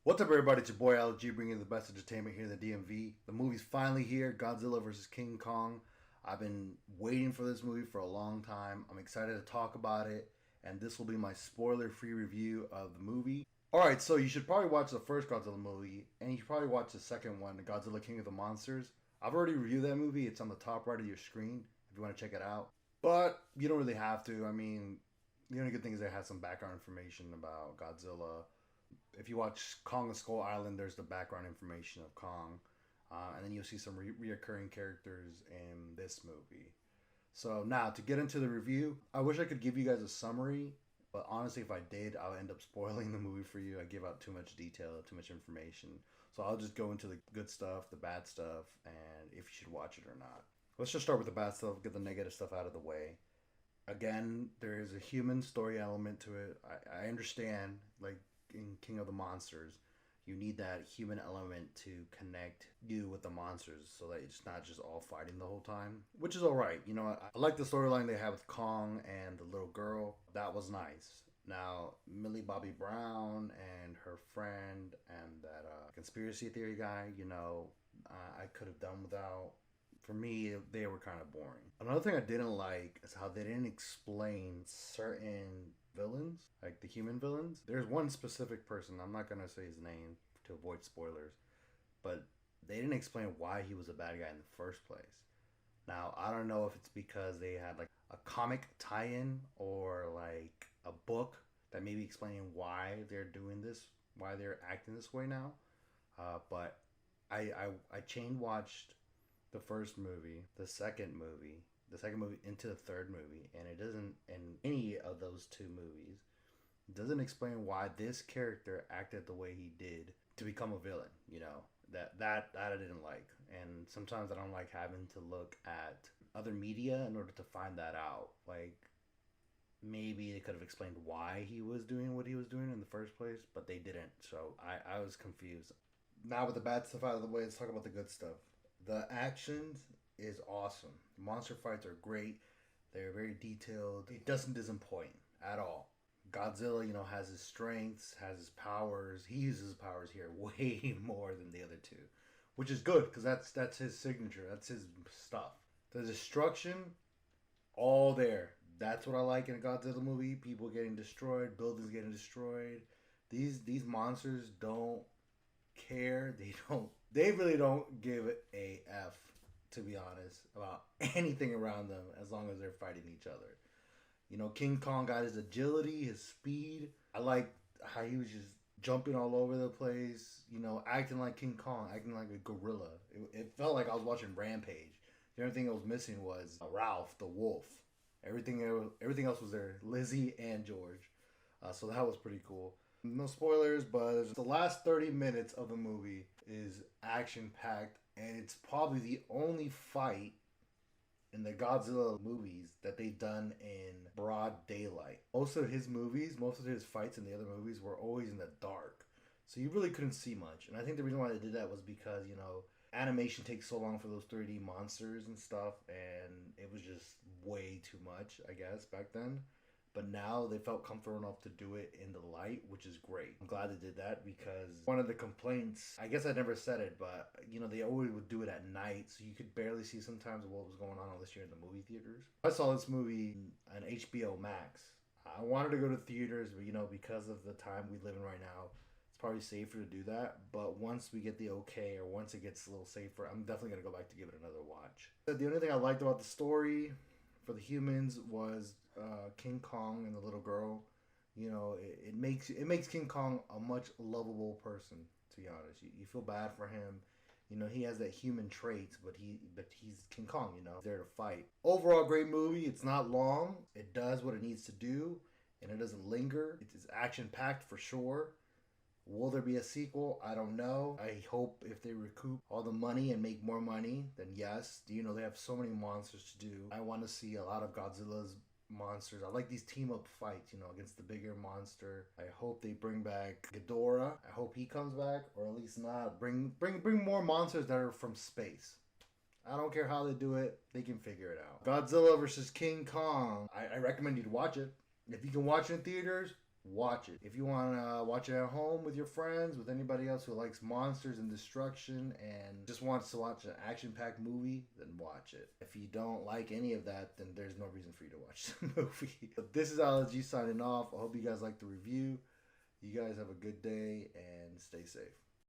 What's up, everybody? It's your boy LG bringing you the best entertainment here in the DMV. The movie's finally here, Godzilla vs. King Kong. I've been waiting for this movie for a long time. I'm excited to talk about it, and this will be my spoiler-free review of the movie. Alright, so you should probably watch the first Godzilla movie, and you should probably watch the second one, Godzilla King of the Monsters. I've already reviewed that movie. It's on the top right of your screen if you want to check it out. But you don't really have to. I mean, the only good thing is it has some background information about Godzilla. If you watch Kong and Skull Island, there's the background information of Kong. And then you'll see some reoccurring characters in this movie. So now, to get into the review, I wish I could give you guys a summary. But honestly, if I did, I'll end up spoiling the movie for you. I give out too much detail, too much information. So I'll just go into the good stuff, the bad stuff, and if you should watch it or not. Let's just start with the bad stuff, get the negative stuff out of the way. Again, there is a human story element to it. I understand, like, in King of the Monsters, you need that human element to connect you with the monsters so that it's not just all fighting the whole time, which is all right. You know, I like the storyline they have with Kong and the little girl. That was nice. Now, Millie Bobby Brown and her friend and that conspiracy theory guy, I could have done without. For me, they were kind of boring. Another thing I didn't like is how they didn't explain certain villains, like the human villains. There's one specific person, I'm not going to say his name to avoid spoilers, but they didn't explain why he was a bad guy in the first place. Now, I don't know if it's because they had like a comic tie-in or like a book that maybe explaining why they're doing this, why they're acting this way now. But I chain watched the first movie, the second movie into the third movie, and it doesn't, in any of those two movies, it doesn't explain why this character acted the way he did to become a villain. That I didn't like, and sometimes I don't like having to look at other media in order to find that out. Like, maybe they could have explained why he was doing what he was doing in the first place, but they didn't, so I was confused. Now, with the bad stuff out of the way, let's talk about the good stuff. The action is awesome. The monster fights are great. They're very detailed. It doesn't disappoint at all. Godzilla, has his strengths, has his powers. He uses his powers here way more than the other two, which is good because that's his signature. That's his stuff. The destruction, all there. That's what I like in a Godzilla movie. People getting destroyed, buildings getting destroyed. These monsters don't care. They really don't give a F, to be honest, about anything around them as long as they're fighting each other. King Kong got his agility, his speed. I like how he was just jumping all over the place, acting like King Kong, acting like a gorilla. It felt like I was watching Rampage. The only thing that was missing was Ralph the wolf. Everything else was there, Lizzie and George. So that was pretty cool. No spoilers, but the last 30 minutes of the movie is action-packed, and it's probably the only fight in the Godzilla movies that they've done in broad daylight. Most of his fights in the other movies were always in the dark, so you really couldn't see much. And I think the reason why they did that was because, animation takes so long for those 3D monsters and stuff, and it was just way too much, I guess, back then. But now they felt comfortable enough to do it in the light, which is great. I'm glad they did that because one of the complaints, I guess I never said it, but they always would do it at night, so you could barely see sometimes what was going on unless you're in the movie theaters. I saw this movie on HBO Max. I wanted to go to theaters, but because of the time we live in right now, it's probably safer to do that. But once we get the okay, or once it gets a little safer, I'm definitely going to go back to give it another watch. The only thing I liked about the story for the humans was King Kong and the little girl. It makes King Kong a much lovable person, to be honest. You feel bad for him. He has that human traits, but he's King Kong, He's there to fight. Overall, great movie. It's not long. It does what it needs to do, and it doesn't linger. It's action-packed for sure. Will there be a sequel? I don't know. I hope if they recoup all the money and make more money, then yes. They have so many monsters to do. I want to see a lot of Godzilla's monsters. I like these team-up fights, against the bigger monster. I hope they bring back Ghidorah. I hope he comes back, or at least not. Bring more monsters that are from space. I don't care how they do it. They can figure it out. Godzilla versus King Kong. I recommend you to watch it. If you can watch it in theaters, watch it. If you want to watch it at home with your friends, with anybody else who likes monsters and destruction and just wants to watch an action-packed movie, then watch it. If you don't like any of that, then there's no reason for you to watch the movie. But this is LG signing off. I hope you guys like the review. You guys have a good day and stay safe.